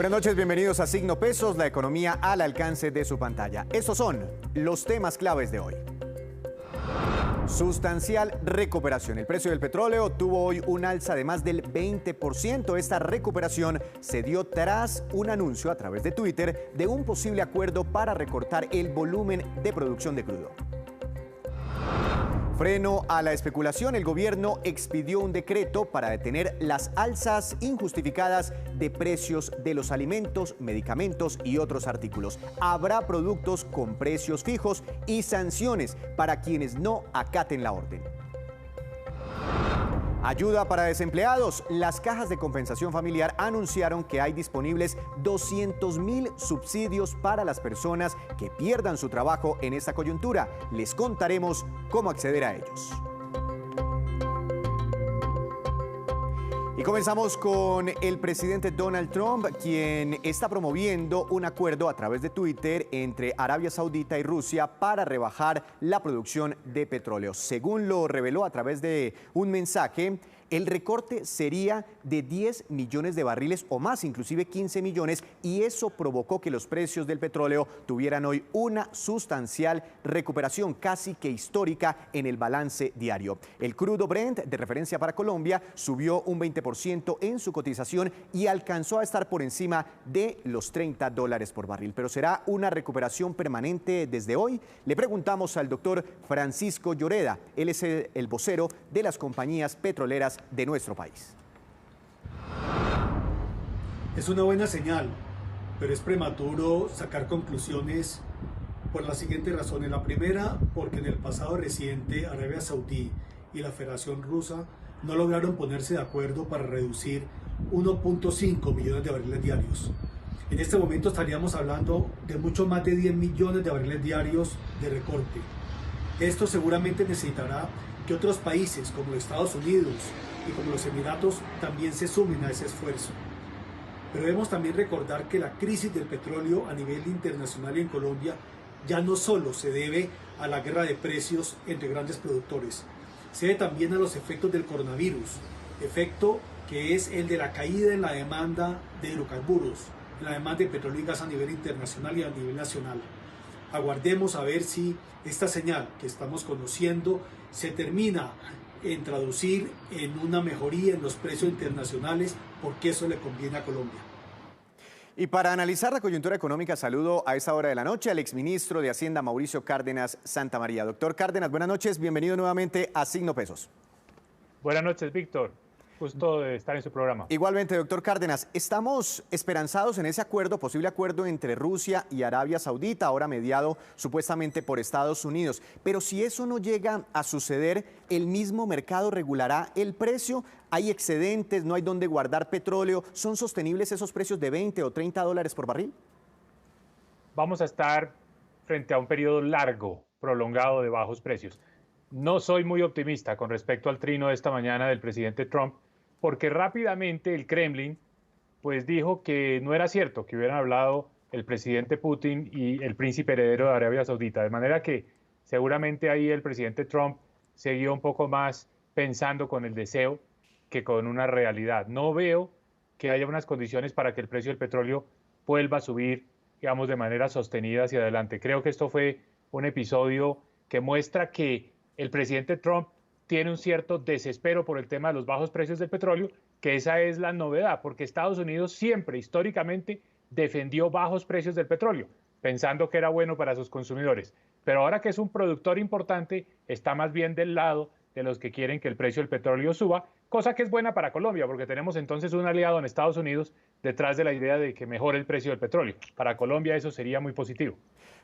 Buenas noches, bienvenidos a Signo Pesos, la economía al alcance de su pantalla. Estos son los temas claves de hoy. Sustancial recuperación. El precio del petróleo tuvo hoy un alza de más del 20%. Esta recuperación se dio tras un anuncio a través de Twitter de un posible acuerdo para recortar el volumen de producción de crudo. Freno a la especulación. El gobierno expidió un decreto para detener las alzas injustificadas de precios de los alimentos, medicamentos y otros artículos. Habrá productos con precios fijos y sanciones para quienes no acaten la orden. Ayuda para desempleados. Las cajas de compensación familiar anunciaron que hay disponibles 200.000 subsidios para las personas que pierdan su trabajo en esta coyuntura. Les contaremos cómo acceder a ellos. Y comenzamos con el presidente Donald Trump, quien está promoviendo un acuerdo a través de Twitter entre Arabia Saudita y Rusia para rebajar la producción de petróleo. Según lo reveló a través de un mensaje, el recorte sería de 10 millones de barriles o más, inclusive 15 millones, y eso provocó que los precios del petróleo tuvieran hoy una sustancial recuperación casi que histórica en el balance diario. El crudo Brent, de referencia para Colombia, subió un 20% en su cotización y alcanzó a estar por encima de los $30 por barril. ¿Pero será una recuperación permanente desde hoy? Le preguntamos al doctor Francisco Lloreda. Él es el vocero de las compañías petroleras de nuestro país. Es una buena señal, pero es prematuro sacar conclusiones por las siguientes razones. La primera, porque en el pasado reciente Arabia Saudí y la Federación Rusa no lograron ponerse de acuerdo para reducir 1.5 millones de barriles diarios. En este momento estaríamos hablando de mucho más de 10 millones de barriles diarios de recorte. Esto seguramente necesitará que otros países como los Estados Unidos y como los Emiratos también se sumen a ese esfuerzo. Pero debemos también recordar que la crisis del petróleo a nivel internacional y en Colombia ya no solo se debe a la guerra de precios entre grandes productores, se debe también a los efectos del coronavirus, efecto que es el de la caída en la demanda de hidrocarburos, en la demanda de petróleo y gas a nivel internacional y a nivel nacional. Aguardemos a ver si esta señal que estamos conociendo se termina en traducir en una mejoría en los precios internacionales, porque eso le conviene a Colombia. Y para analizar la coyuntura económica, saludo a esta hora de la noche al exministro de Hacienda, Mauricio Cárdenas Santamaría. Doctor Cárdenas, buenas noches, bienvenido nuevamente a Signo Pesos. Buenas noches, Víctor. Gusto de estar en su programa. Igualmente, doctor Cárdenas, estamos esperanzados en ese acuerdo, posible acuerdo entre Rusia y Arabia Saudita, ahora mediado supuestamente por Estados Unidos. Pero si eso no llega a suceder, ¿el mismo mercado regulará el precio? ¿Hay excedentes? ¿No hay dónde guardar petróleo? ¿Son sostenibles esos precios de 20 o 30 dólares por barril? Vamos a estar frente a un periodo largo, prolongado de bajos precios. No soy muy optimista con respecto al trino de esta mañana del presidente Trump, porque rápidamente el Kremlin pues dijo que no era cierto que hubieran hablado el presidente Putin y el príncipe heredero de Arabia Saudita, de manera que seguramente ahí el presidente Trump siguió un poco más pensando con el deseo que con una realidad. No veo que haya unas condiciones para que el precio del petróleo vuelva a subir, digamos, de manera sostenida hacia adelante. Creo que esto fue un episodio que muestra que el presidente Trump tiene un cierto desespero por el tema de los bajos precios del petróleo, que esa es la novedad, porque Estados Unidos siempre, históricamente, defendió bajos precios del petróleo, pensando que era bueno para sus consumidores. Pero ahora que es un productor importante, está más bien del lado de los que quieren que el precio del petróleo suba, cosa que es buena para Colombia, porque tenemos entonces un aliado en Estados Unidos detrás de la idea de que mejore el precio del petróleo. Para Colombia eso sería muy positivo.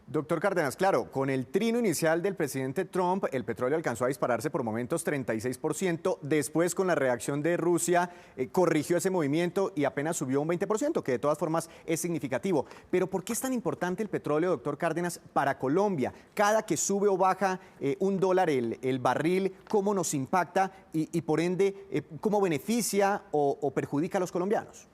Doctor Cárdenas, claro, con el trino inicial del presidente Trump, el petróleo alcanzó a dispararse por momentos 36%, después con la reacción de Rusia corrigió ese movimiento y apenas subió un 20%, que de todas formas es significativo. Pero ¿por qué es tan importante el petróleo, doctor Cárdenas, para Colombia? Cada que sube o baja $1 el barril, ¿cómo nos impacta y por ende, cómo beneficia o perjudica a los colombianos?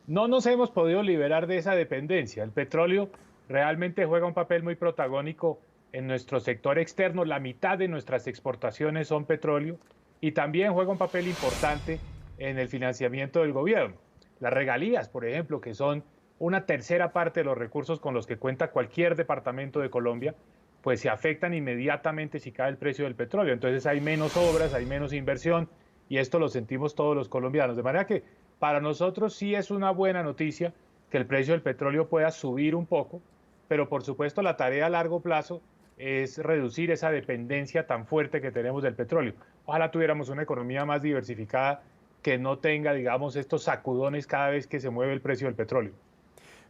No nos hemos podido liberar de esa dependencia. El petróleo realmente juega un papel muy protagónico en nuestro sector externo. La mitad de nuestras exportaciones son petróleo y también juega un papel importante en el financiamiento del gobierno. Las regalías, por ejemplo, que son una tercera parte de los recursos con los que cuenta cualquier departamento de Colombia, pues se afectan inmediatamente si cae el precio del petróleo. Entonces hay menos obras, hay menos inversión y esto lo sentimos todos los colombianos. De manera que para nosotros sí es una buena noticia que el precio del petróleo pueda subir un poco, pero por supuesto la tarea a largo plazo es reducir esa dependencia tan fuerte que tenemos del petróleo. Ojalá tuviéramos una economía más diversificada que no tenga, digamos, estos sacudones cada vez que se mueve el precio del petróleo.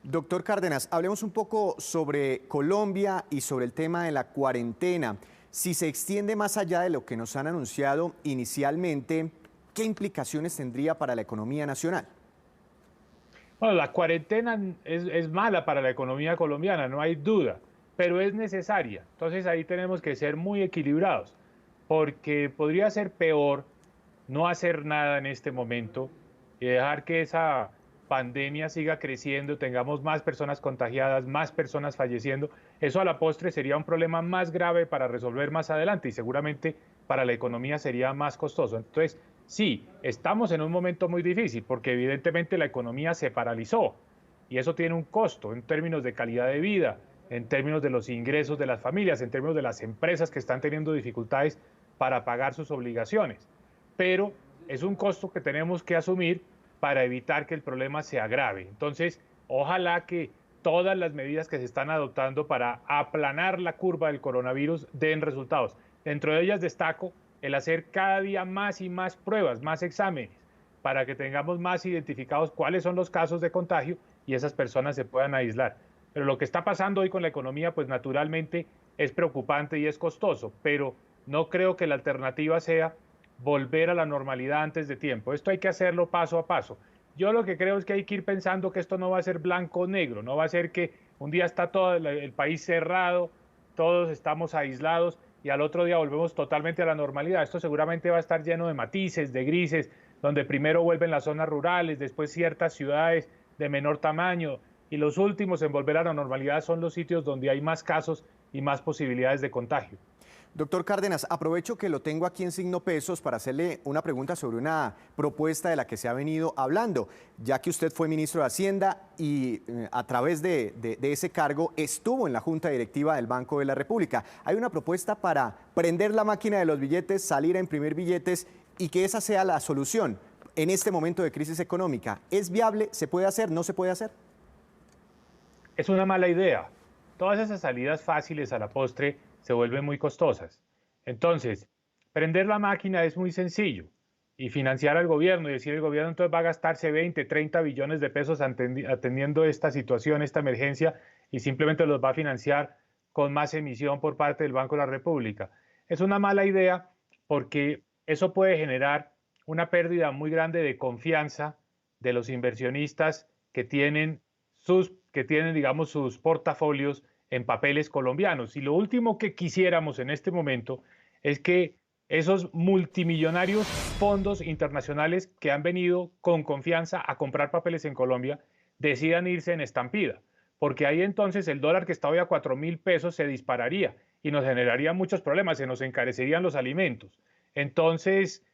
Doctor Cárdenas, hablemos un poco sobre Colombia y sobre el tema de la cuarentena. Si se extiende más allá de lo que nos han anunciado inicialmente, ¿qué implicaciones tendría para la economía nacional? Bueno, la cuarentena es mala para la economía colombiana, no hay duda, pero es necesaria. Entonces ahí tenemos que ser muy equilibrados, porque podría ser peor no hacer nada en este momento y dejar que esa pandemia siga creciendo, tengamos más personas contagiadas, más personas falleciendo. Eso a la postre sería un problema más grave para resolver más adelante y seguramente para la economía sería más costoso. Entonces, sí, estamos en un momento muy difícil porque evidentemente la economía se paralizó y eso tiene un costo en términos de calidad de vida, en términos de los ingresos de las familias, en términos de las empresas que están teniendo dificultades para pagar sus obligaciones. Pero es un costo que tenemos que asumir para evitar que el problema se agrave. Entonces, ojalá que todas las medidas que se están adoptando para aplanar la curva del coronavirus den resultados. Dentro de ellas destaco el hacer cada día más y más pruebas, más exámenes, para que tengamos más identificados cuáles son los casos de contagio y esas personas se puedan aislar. Pero lo que está pasando hoy con la economía, pues naturalmente es preocupante y es costoso, pero no creo que la alternativa sea volver a la normalidad antes de tiempo. Esto hay que hacerlo paso a paso. Yo lo que creo es que hay que ir pensando que esto no va a ser blanco o negro, no va a ser que un día está todo el país cerrado, todos estamos aislados y al otro día volvemos totalmente a la normalidad. Esto seguramente va a estar lleno de matices, de grises, donde primero vuelven las zonas rurales, después ciertas ciudades de menor tamaño y los últimos en volver a la normalidad son los sitios donde hay más casos y más posibilidades de contagio. Doctor Cárdenas, aprovecho que lo tengo aquí en signo pesos para hacerle una pregunta sobre una propuesta de la que se ha venido hablando, ya que usted fue ministro de Hacienda y a través de ese cargo estuvo en la Junta Directiva del Banco de la República. Hay una propuesta para prender la máquina de los billetes, salir a imprimir billetes y que esa sea la solución en este momento de crisis económica. ¿Es viable? ¿Se puede hacer? ¿No se puede hacer? Es una mala idea. Todas esas salidas fáciles a la postre se vuelven muy costosas. Entonces, prender la máquina es muy sencillo y financiar al gobierno y decir el gobierno entonces va a gastarse 20, 30 billones de pesos atendiendo esta situación, esta emergencia y simplemente los va a financiar con más emisión por parte del Banco de la República. Es una mala idea porque eso puede generar una pérdida muy grande de confianza de los inversionistas que tienen digamos, sus portafolios en papeles colombianos. Y lo último que quisiéramos en este momento es que esos multimillonarios fondos internacionales que han venido con confianza a comprar papeles en Colombia decidan irse en estampida, porque ahí entonces el dólar que está hoy a 4.000 pesos se dispararía y nos generaría muchos problemas, se nos encarecerían los alimentos. Entonces,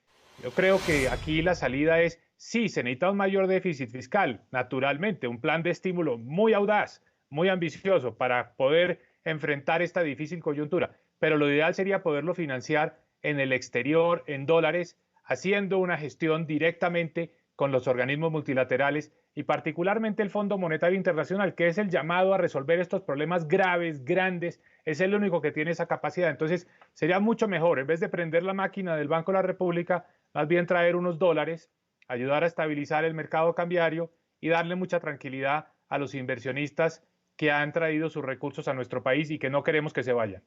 yo creo que aquí la salida es, sí, se necesita un mayor déficit fiscal, naturalmente, un plan de estímulo muy audaz, muy ambicioso para poder enfrentar esta difícil coyuntura, pero lo ideal sería poderlo financiar en el exterior, en dólares, haciendo una gestión directamente con los organismos multilaterales y particularmente el Fondo Monetario Internacional, que es el llamado a resolver estos problemas graves, grandes, es el único que tiene esa capacidad. Entonces, sería mucho mejor, en vez de prender la máquina del Banco de la República, más bien traer unos dólares, ayudar a estabilizar el mercado cambiario y darle mucha tranquilidad a los inversionistas que han traído sus recursos a nuestro país y que no queremos que se vayan.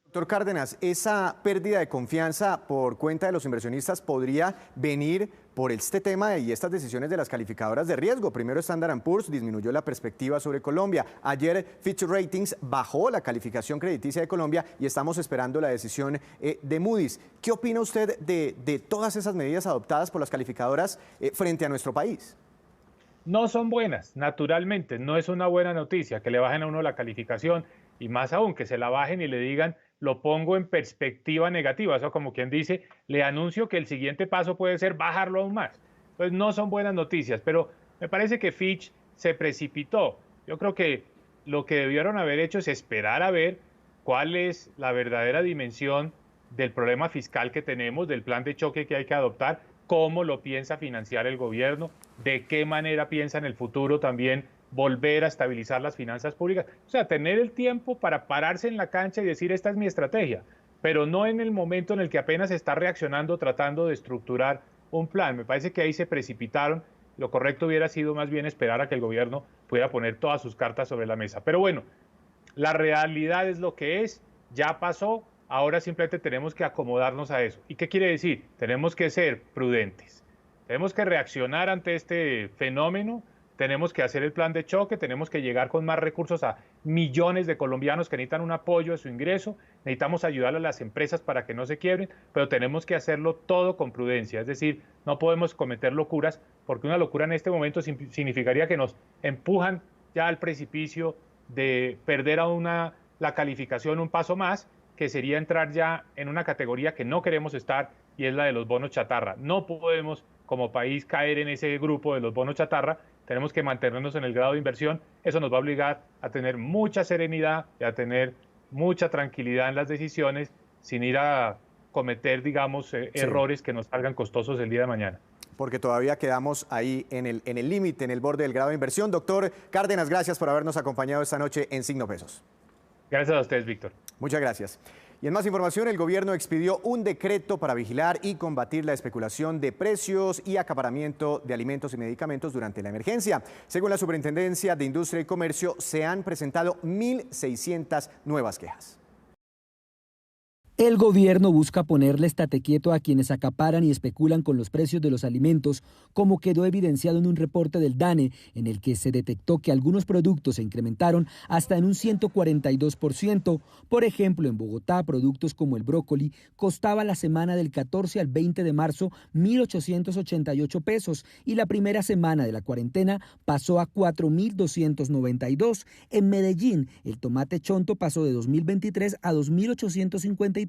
Doctor Cárdenas, esa pérdida de confianza por cuenta de los inversionistas podría venir por este tema y estas decisiones de las calificadoras de riesgo. Primero Standard & Poor's disminuyó la perspectiva sobre Colombia. Ayer Fitch Ratings bajó la calificación crediticia de Colombia y estamos esperando la decisión de Moody's. ¿Qué opina usted de todas esas medidas adoptadas por las calificadoras frente a nuestro país? No son buenas, naturalmente, no es una buena noticia que le bajen a uno la calificación y más aún que se la bajen y le digan lo pongo en perspectiva negativa, eso como quien dice, le anuncio que el siguiente paso puede ser bajarlo aún más. Pues no son buenas noticias, pero Me parece que Fitch se precipitó. Yo creo que lo que debieron haber hecho es esperar a ver cuál es la verdadera dimensión del problema fiscal que tenemos, del plan de choque que hay que adoptar, cómo lo piensa financiar el gobierno, de qué manera piensa en el futuro también volver a estabilizar las finanzas públicas. O sea, tener el tiempo para pararse en la cancha y decir esta es mi estrategia, pero no en el momento en el que apenas está reaccionando tratando de estructurar un plan. Me parece que ahí se precipitaron. Lo correcto hubiera sido más bien esperar a que el gobierno pudiera poner todas sus cartas sobre la mesa. Pero bueno, la realidad es lo que es, ya pasó, ahora simplemente tenemos que acomodarnos a eso. ¿Y qué quiere decir? Tenemos que ser prudentes, tenemos que reaccionar ante este fenómeno, tenemos que hacer el plan de choque, tenemos que llegar con más recursos a millones de colombianos que necesitan un apoyo a su ingreso, necesitamos ayudar a las empresas para que no se quiebren, pero tenemos que hacerlo todo con prudencia, es decir, no podemos cometer locuras, porque una locura en este momento significaría que nos empujan ya al precipicio de perder la calificación un paso más, que sería entrar ya en una categoría que no queremos estar, y es la de los bonos chatarra. No podemos como país caer en ese grupo de los bonos chatarra, tenemos que mantenernos en el grado de inversión. Eso nos va a obligar a tener mucha serenidad y a tener mucha tranquilidad en las decisiones, sin ir a cometer, digamos, errores que nos salgan costosos el día de mañana. Porque todavía quedamos ahí en el límite, en el borde del grado de inversión. Doctor Cárdenas, gracias por habernos acompañado esta noche en Signo Pesos. Gracias a ustedes, Víctor. Muchas gracias. Y en más información, el gobierno expidió un decreto para vigilar y combatir la especulación de precios y acaparamiento de alimentos y medicamentos durante la emergencia. Según la Superintendencia de Industria y Comercio, se han presentado 1.600 nuevas quejas. El gobierno busca ponerle estate quieto a quienes acaparan y especulan con los precios de los alimentos, como quedó evidenciado en un reporte del DANE, en el que se detectó que algunos productos se incrementaron hasta en un 142%. Por ejemplo, en Bogotá, productos como el brócoli costaba la semana del 14 al 20 de marzo 1.888 pesos y la primera semana de la cuarentena pasó a 4.292. En Medellín, el tomate chonto pasó de 2.023 a 2.853.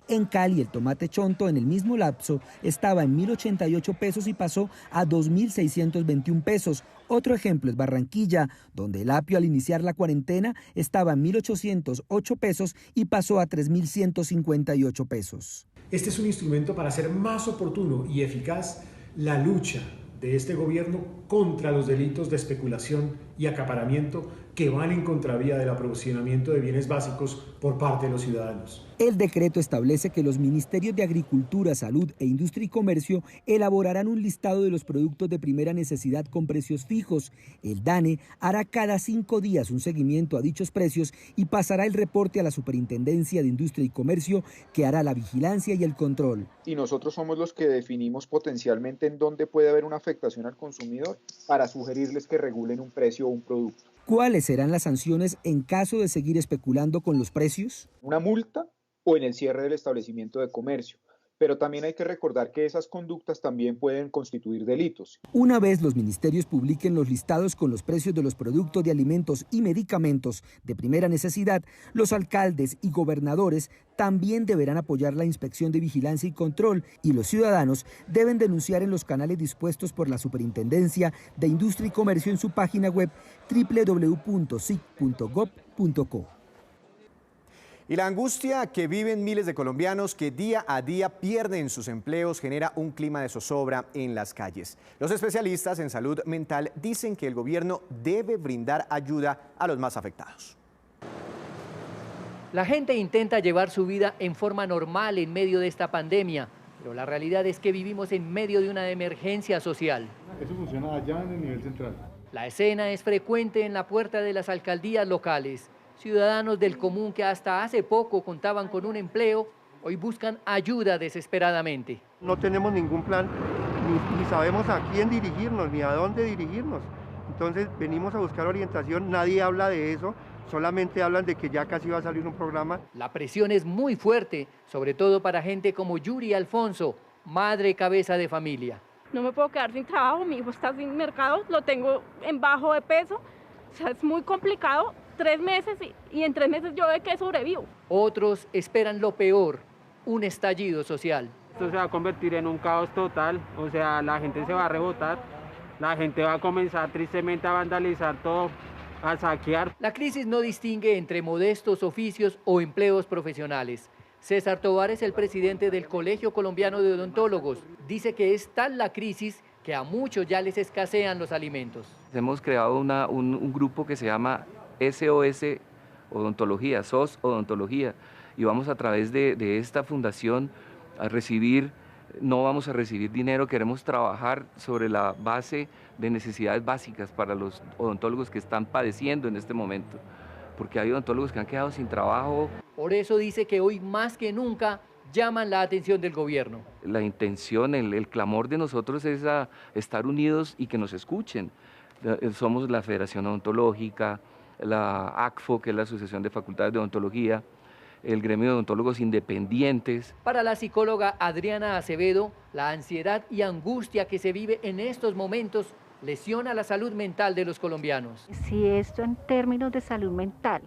En Cali, el tomate chonto en el mismo lapso estaba en 1.088 pesos y pasó a 2.621 pesos. Otro ejemplo es Barranquilla, donde el apio al iniciar la cuarentena estaba en 1.808 pesos y pasó a 3.158 pesos. Este es un instrumento para hacer más oportuno y eficaz la lucha de este gobierno contra los delitos de especulación y acaparamiento que van en contravía del aprovisionamiento de bienes básicos por parte de los ciudadanos. El decreto establece que los ministerios de Agricultura, Salud e Industria y Comercio elaborarán un listado de los productos de primera necesidad con precios fijos. El DANE hará cada 5 días un seguimiento a dichos precios y pasará el reporte a la Superintendencia de Industria y Comercio, que hará la vigilancia y el control. Y nosotros somos los que definimos potencialmente en dónde puede haber una afectación al consumidor para sugerirles que regulen un precio o un producto. ¿Cuáles serán las sanciones en caso de seguir especulando con los precios? Una multa o en el cierre del establecimiento de comercio. Pero también hay que recordar que esas conductas también pueden constituir delitos. Una vez los ministerios publiquen los listados con los precios de los productos de alimentos y medicamentos de primera necesidad, los alcaldes y gobernadores también deberán apoyar la inspección de vigilancia y control, y los ciudadanos deben denunciar en los canales dispuestos por la Superintendencia de Industria y Comercio en su página web www.sic.gov.co. Y la angustia que viven miles de colombianos que día a día pierden sus empleos genera un clima de zozobra en las calles. Los especialistas en salud mental dicen que el gobierno debe brindar ayuda a los más afectados. La gente intenta llevar su vida en forma normal en medio de esta pandemia, pero la realidad es que vivimos en medio de una emergencia social. Eso funciona allá en el nivel central. La escena es frecuente en la puerta de las alcaldías locales. Ciudadanos del común que hasta hace poco contaban con un empleo, hoy buscan ayuda desesperadamente. No tenemos ningún plan, ni sabemos a quién dirigirnos, ni a dónde dirigirnos. Entonces venimos a buscar orientación, nadie habla de eso, solamente hablan de que ya casi va a salir un programa. La presión es muy fuerte, sobre todo para gente como Yuri Alfonso, madre cabeza de familia. No me puedo quedar sin trabajo, mi hijo está sin mercado, lo tengo en bajo de peso, o sea, es muy complicado. 3 meses y en 3 meses yo de que sobrevivo. Otros esperan lo peor, un estallido social. Esto se va a convertir en un caos total, o sea, la gente se va a rebotar la gente va a comenzar tristemente a vandalizar todo, a saquear. La crisis no distingue entre modestos oficios o empleos profesionales. César Tovar es el presidente del Colegio Colombiano de Odontólogos. Dice que es tal la crisis que a muchos ya les escasean los alimentos. Hemos creado un grupo que se llama SOS Odontología, SOS Odontología, y vamos a través de esta fundación a recibir, no vamos a recibir dinero, queremos trabajar sobre la base de necesidades básicas para los odontólogos que están padeciendo en este momento, porque hay odontólogos que han quedado sin trabajo. Por eso dice que hoy más que nunca llaman la atención del gobierno. La intención, el clamor de nosotros es a estar unidos y que nos escuchen. Somos la Federación Odontológica, la ACFO, que es la Asociación de Facultades de Odontología, el Gremio de Odontólogos Independientes. Para la psicóloga Adriana Acevedo, la ansiedad y angustia que se vive en estos momentos lesiona la salud mental de los colombianos. Si esto en términos de salud mental,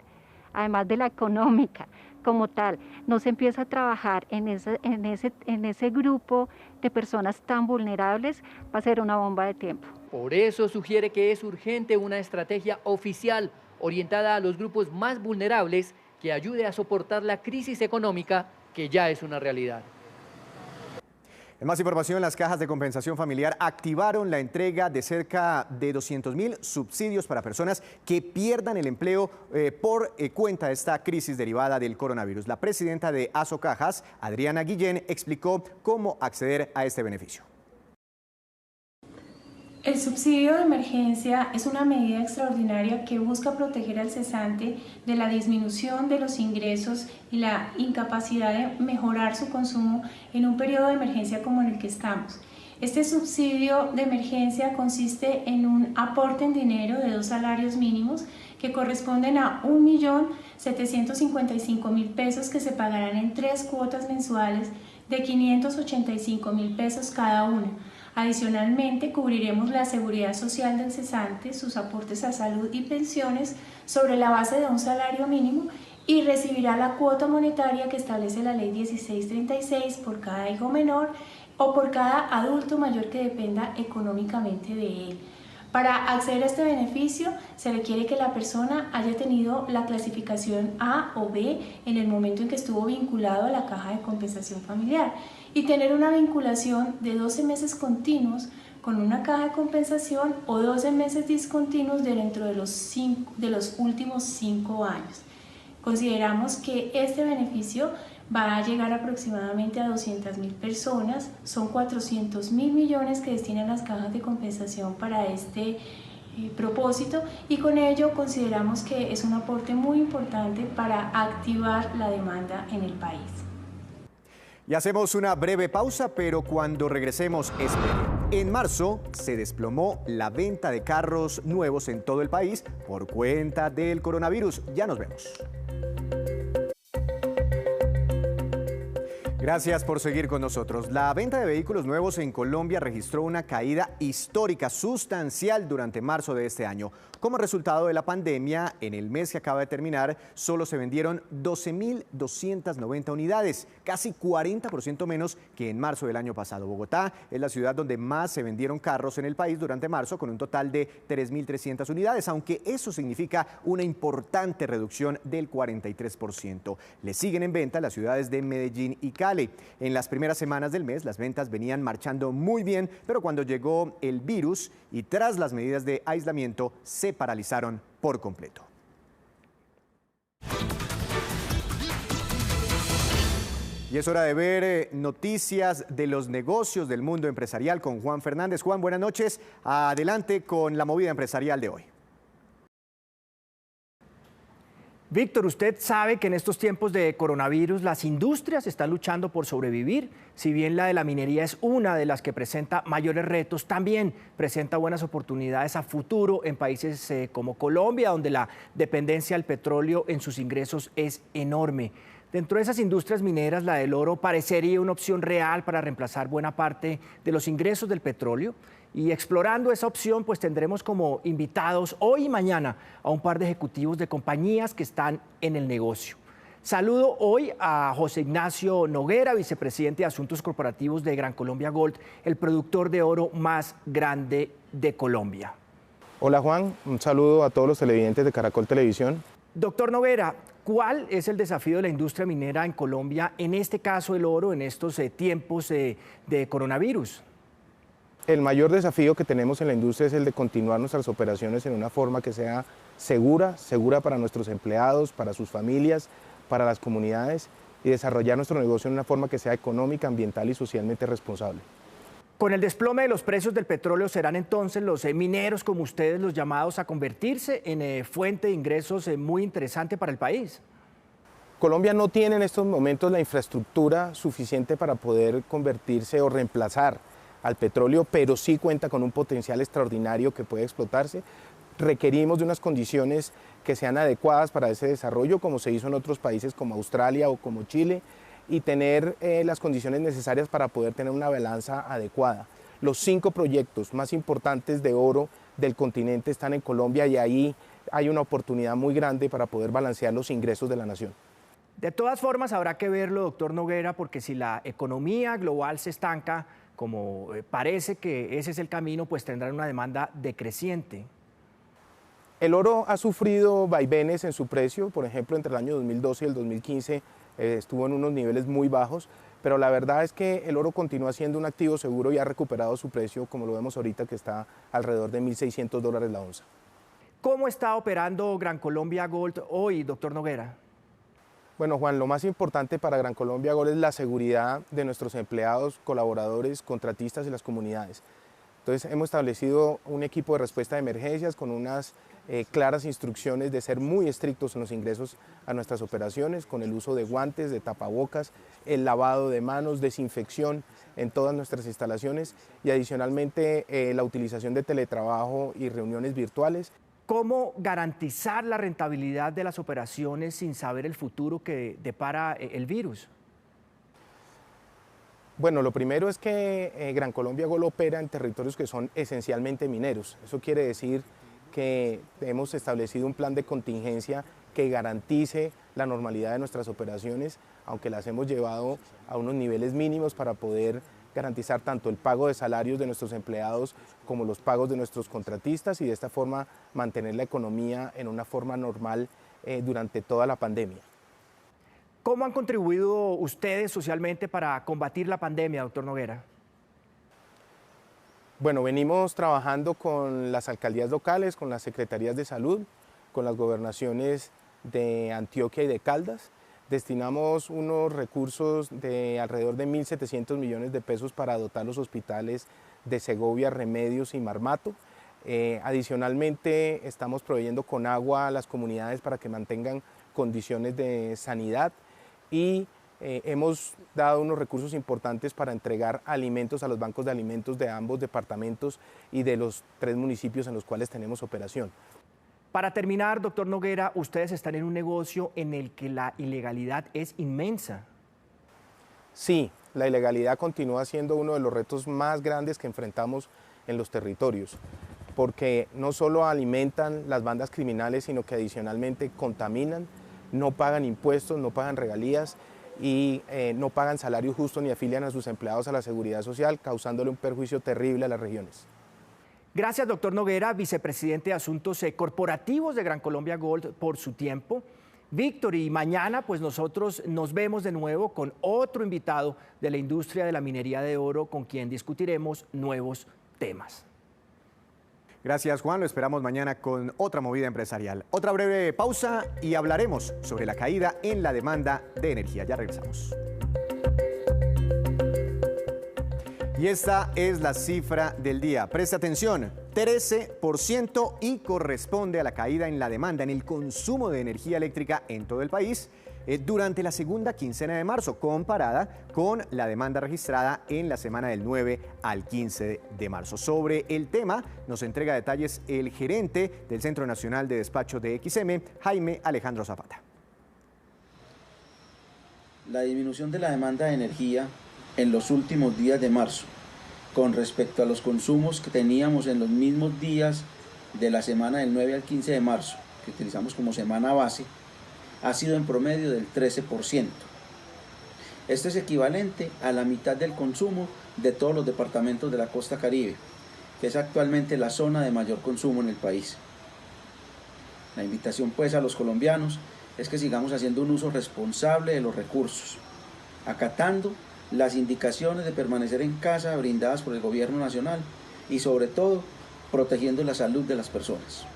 además de la económica, como tal, no se empieza a trabajar en ese grupo de personas tan vulnerables, va a ser una bomba de tiempo. Por eso sugiere que es urgente una estrategia oficial orientada a los grupos más vulnerables que ayude a soportar la crisis económica que ya es una realidad. En más información, las cajas de compensación familiar activaron la entrega de cerca de 200.000 subsidios para personas que pierdan el empleo por cuenta de esta crisis derivada del coronavirus. La presidenta de Asocajas, Adriana Guillén, explicó cómo acceder a este beneficio. El subsidio de emergencia es una medida extraordinaria que busca proteger al cesante de la disminución de los ingresos y la incapacidad de mejorar su consumo en un periodo de emergencia como en el que estamos. Este subsidio de emergencia consiste en un aporte en dinero de 2 salarios mínimos que corresponden a 1.755.000 pesos que se pagarán en 3 cuotas mensuales de 585.000 pesos cada una. Adicionalmente, cubriremos la seguridad social del cesante, sus aportes a salud y pensiones sobre la base de un salario mínimo y recibirá la cuota monetaria que establece la Ley 1636 por cada hijo menor o por cada adulto mayor que dependa económicamente de él. Para acceder a este beneficio se requiere que la persona haya tenido la clasificación A o B en el momento en que estuvo vinculado a la caja de compensación familiar y tener una vinculación de 12 meses continuos con una caja de compensación o 12 meses discontinuos dentro de los últimos 5 años. Consideramos que este beneficio va a llegar aproximadamente a 200.000 personas, son 400.000 millones que destinan las cajas de compensación para este propósito y con ello consideramos que es un aporte muy importante para activar la demanda en el país. Y hacemos una breve pausa, pero cuando regresemos, esperen. En marzo se desplomó la venta de carros nuevos en todo el país por cuenta del coronavirus. Ya nos vemos. Gracias por seguir con nosotros. La venta de vehículos nuevos en Colombia registró una caída histórica sustancial durante marzo de este año. Como resultado de la pandemia, en el mes que acaba de terminar, solo se vendieron 12.290 unidades, casi 40% menos que en marzo del año pasado. Bogotá es la ciudad donde más se vendieron carros en el país durante marzo, con un total de 3.300 unidades, aunque eso significa una importante reducción del 43%. Le siguen en venta las ciudades de Medellín y Cali. En las primeras semanas del mes, las ventas venían marchando muy bien, pero cuando llegó el virus y tras las medidas de aislamiento, se paralizaron por completo. Y es hora de ver noticias de los negocios del mundo empresarial con Juan Fernández. Juan, buenas noches. Adelante con la movida empresarial de hoy. Víctor, usted sabe que en estos tiempos de coronavirus las industrias están luchando por sobrevivir. Si bien la de la minería es una de las que presenta mayores retos, también presenta buenas oportunidades a futuro en países como Colombia, donde la dependencia del petróleo en sus ingresos es enorme. Dentro de esas industrias mineras, la del oro parecería una opción real para reemplazar buena parte de los ingresos del petróleo. Y explorando esa opción, pues tendremos como invitados hoy y mañana a un par de ejecutivos de compañías que están en el negocio. Saludo hoy a José Ignacio Noguera, vicepresidente de Asuntos Corporativos de Gran Colombia Gold, el productor de oro más grande de Colombia. Hola Juan, un saludo a todos los televidentes de Caracol Televisión. Doctor Noguera, ¿cuál es el desafío de la industria minera en Colombia, en este caso el oro, en estos tiempos de coronavirus? El mayor desafío que tenemos en la industria es el de continuar nuestras operaciones en una forma que sea segura para nuestros empleados, para sus familias, para las comunidades y desarrollar nuestro negocio en una forma que sea económica, ambiental y socialmente responsable. Con el desplome de los precios del petróleo, ¿serán entonces los mineros como ustedes los llamados a convertirse en fuente de ingresos muy interesante para el país? Colombia no tiene en estos momentos la infraestructura suficiente para poder convertirse o reemplazar al petróleo, pero sí cuenta con un potencial extraordinario que puede explotarse. Requerimos de unas condiciones que sean adecuadas para ese desarrollo, como se hizo en otros países como Australia o como Chile, y tener las condiciones necesarias para poder tener una balanza adecuada. Los 5 proyectos más importantes de oro del continente están en Colombia y ahí hay una oportunidad muy grande para poder balancear los ingresos de la nación. De todas formas, habrá que verlo, doctor Noguera, porque si la economía global se estanca, como parece que ese es el camino, pues tendrán una demanda decreciente. El oro ha sufrido vaivenes en su precio, por ejemplo, entre el año 2012 y el 2015 estuvo en unos niveles muy bajos, pero la verdad es que el oro continúa siendo un activo seguro y ha recuperado su precio, como lo vemos ahorita, que está alrededor de $1.600 la onza. ¿Cómo está operando Gran Colombia Gold hoy, doctor Noguera? Bueno, Juan, lo más importante para Gran Colombia Gold es la seguridad de nuestros empleados, colaboradores, contratistas y las comunidades. Entonces hemos establecido un equipo de respuesta de emergencias con unas claras instrucciones de ser muy estrictos en los ingresos a nuestras operaciones, con el uso de guantes, de tapabocas, el lavado de manos, desinfección en todas nuestras instalaciones y adicionalmente la utilización de teletrabajo y reuniones virtuales. ¿Cómo garantizar la rentabilidad de las operaciones sin saber el futuro que depara el virus? Bueno, lo primero es que Gran Colombia Gold opera en territorios que son esencialmente mineros. Eso quiere decir que hemos establecido un plan de contingencia que garantice la normalidad de nuestras operaciones, aunque las hemos llevado a unos niveles mínimos para poder garantizar tanto el pago de salarios de nuestros empleados como los pagos de nuestros contratistas y de esta forma mantener la economía en una forma normal durante toda la pandemia. ¿Cómo han contribuido ustedes socialmente para combatir la pandemia, doctor Noguera? Bueno, venimos trabajando con las alcaldías locales, con las secretarías de salud, con las gobernaciones de Antioquia y de Caldas. Destinamos unos recursos de alrededor de 1.700 millones de pesos para dotar los hospitales de Segovia, Remedios y Marmato. Adicionalmente, estamos proveyendo con agua a las comunidades para que mantengan condiciones de sanidad y hemos dado unos recursos importantes para entregar alimentos a los bancos de alimentos de ambos departamentos y de los 3 municipios en los cuales tenemos operación. Para terminar, doctor Noguera, ustedes están en un negocio en el que la ilegalidad es inmensa. Sí, la ilegalidad continúa siendo uno de los retos más grandes que enfrentamos en los territorios, porque no solo alimentan las bandas criminales, sino que adicionalmente contaminan, no pagan impuestos, no pagan regalías y no pagan salarios justos ni afilian a sus empleados a la seguridad social, causándole un perjuicio terrible a las regiones. Gracias, doctor Noguera, vicepresidente de Asuntos Corporativos de Gran Colombia Gold, por su tiempo. Víctor, y mañana pues nosotros nos vemos de nuevo con otro invitado de la industria de la minería de oro con quien discutiremos nuevos temas. Gracias, Juan. Lo esperamos mañana con otra movida empresarial. Otra breve pausa y hablaremos sobre la caída en la demanda de energía. Ya regresamos. Y esta es la cifra del día. Preste atención, 13% y corresponde a la caída en la demanda, en el consumo de energía eléctrica en todo el país durante la segunda quincena de marzo, comparada con la demanda registrada en la semana del 9 al 15 de marzo. Sobre el tema nos entrega detalles el gerente del Centro Nacional de Despacho de XM, Jaime Alejandro Zapata. La disminución de la demanda de energía en los últimos días de marzo con respecto a los consumos que teníamos en los mismos días de la semana del 9 al 15 de marzo, que utilizamos como semana base, ha sido en promedio del 13%. Esto es equivalente a la mitad del consumo de todos los departamentos de la costa Caribe, que es actualmente la zona de mayor consumo en el país. La invitación pues a los colombianos es que sigamos haciendo un uso responsable de los recursos, acatando las indicaciones de permanecer en casa brindadas por el gobierno nacional y sobre todo protegiendo la salud de las personas.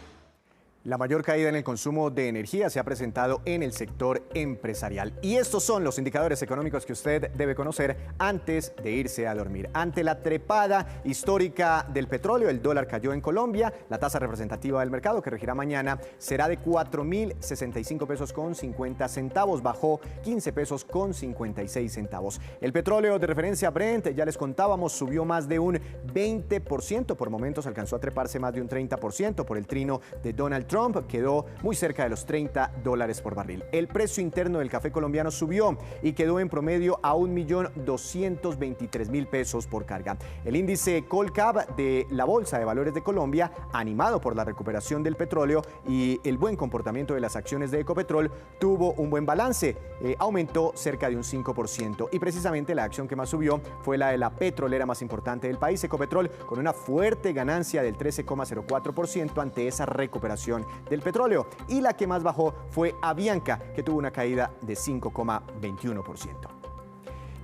La mayor caída en el consumo de energía se ha presentado en el sector empresarial. Y estos son los indicadores económicos que usted debe conocer antes de irse a dormir. Ante la trepada histórica del petróleo, el dólar cayó en Colombia. La tasa representativa del mercado, que regirá mañana, será de 4.065 pesos con 50 centavos. Bajó 15 pesos con 56 centavos. El petróleo de referencia Brent, ya les contábamos, subió más de un 20%. Por momentos alcanzó a treparse más de un 30% por el trino de Donald Trump. Quedó muy cerca de los $30 por barril. El precio interno del café colombiano subió y quedó en promedio a 1.223.000 pesos por carga. El índice Colcap de la Bolsa de Valores de Colombia, animado por la recuperación del petróleo y el buen comportamiento de las acciones de Ecopetrol, tuvo un buen balance. Aumentó cerca de un 5%. Y precisamente la acción que más subió fue la de la petrolera más importante del país, Ecopetrol, con una fuerte ganancia del 13,04% ante esa recuperación del petróleo, y la que más bajó fue Avianca, que tuvo una caída de 5,21%.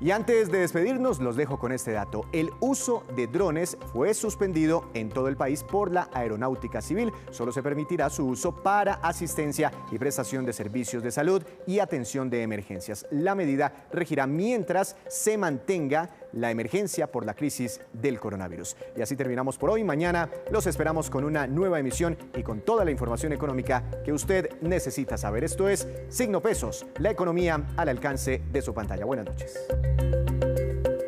Y antes de despedirnos, los dejo con este dato. El uso de drones fue suspendido en todo el país por la Aeronáutica Civil. Solo se permitirá su uso para asistencia y prestación de servicios de salud y atención de emergencias. La medida regirá mientras se mantenga la emergencia por la crisis del coronavirus. Y así terminamos por hoy. Mañana los esperamos con una nueva emisión y con toda la información económica que usted necesita saber. Esto es Signo Pesos, la economía al alcance de su pantalla. Buenas noches.